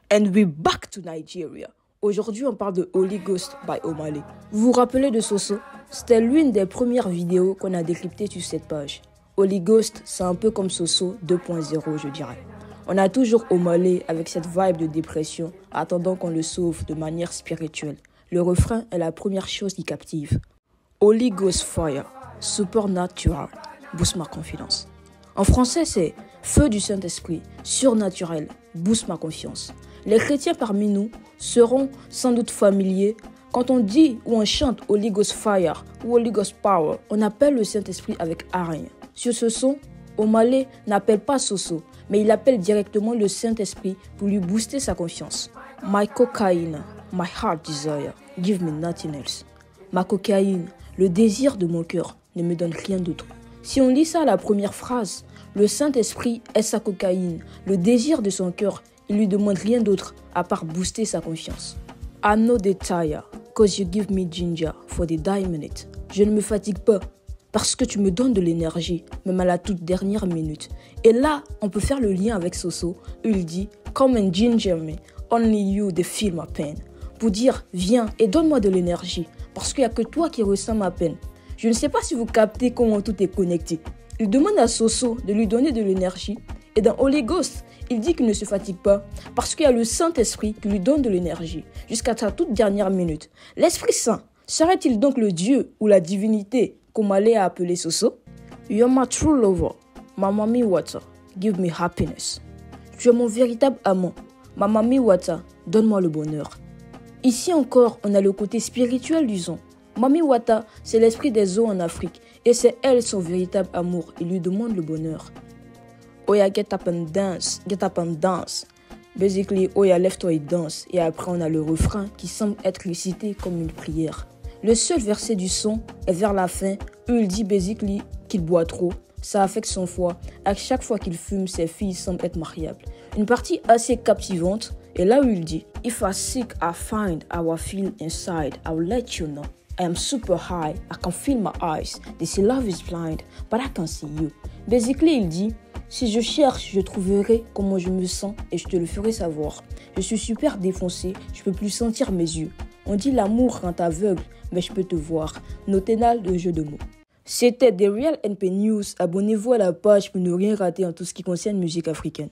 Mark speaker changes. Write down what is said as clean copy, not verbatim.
Speaker 1: And we're back to Nigeria. Aujourd'hui, on parle de Holy Ghost by Omah Lay. Vous vous rappelez de Soso? C'était l'une des premières vidéos qu'on a décryptées sur cette page. Holy Ghost, c'est un peu comme Soso 2.0, je dirais. On a toujours Omah Lay avec cette vibe de dépression, attendant qu'on le sauve de manière spirituelle. Le refrain est la première chose qui captive. Holy Ghost Fire, supernatural, boost ma confiance. En français, c'est feu du Saint-Esprit, surnaturel, boost ma confiance. Les chrétiens parmi nous seront sans doute familiers. Quand on dit ou on chante Holy Ghost Fire ou Holy Ghost Power, on appelle le Saint-Esprit avec araigne. Sur ce son, Omah Lay n'appelle pas Soso, mais il appelle directement le Saint-Esprit pour lui booster sa confiance. My cocaine, my heart desire, give me nothing else. Ma cocaïne, le désir de mon cœur, ne me donne rien d'autre. Si on lit ça à la première phrase, le Saint-Esprit est sa cocaïne, le désir de son cœur, il lui demande rien d'autre à part booster sa confiance. I know they tire, cause you give me ginger for the die minute. Je ne me fatigue pas, parce que tu me donnes de l'énergie, même à la toute dernière minute. Et là, on peut faire le lien avec Soso, où il dit « Come and ginger me, only you they feel my pain ». Pour dire « Viens et donne-moi de l'énergie, parce qu'il n'y a que toi qui ressens ma peine ». Je ne sais pas si vous captez comment tout est connecté. Il demande à Soso de lui donner de l'énergie. Et dans Holy Ghost, il dit qu'il ne se fatigue pas parce qu'il y a le Saint-Esprit qui lui donne de l'énergie jusqu'à sa toute dernière minute. L'Esprit Saint serait-il donc le Dieu ou la divinité qu'Omah Lay a appelé Soso? You're my true lover, my mommy water, give me happiness. Tu es mon véritable amant, ma mommy water, donne-moi le bonheur. Ici encore, on a le côté spirituel du son. Mommy Wata, c'est l'esprit des eaux en Afrique et c'est elle son véritable amour. Il lui demande le bonheur. Oya, get up and dance, get up and dance. Basically, Oya, lève-toi et danse. Et après, on a le refrain qui semble être récité comme une prière. Le seul verset du son est vers la fin où il dit basically qu'il boit trop. Ça affecte son foie. À chaque fois qu'il fume, ses filles semblent être mariables. Une partie assez captivante est là où il dit If I seek, I find, I will feel inside, I will let you know. I am super high, I can feel my eyes. They say love is blind, but I can see you. Basically, il dit, si je cherche, je trouverai comment je me sens et je te le ferai savoir. Je suis super défoncé, je peux plus sentir mes yeux. On dit l'amour rend aveugle, mais je peux te voir. Noténal de jeu de mots. C'était The Real NP News. Abonnez-vous à la page pour ne rien rater en tout ce qui concerne musique africaine.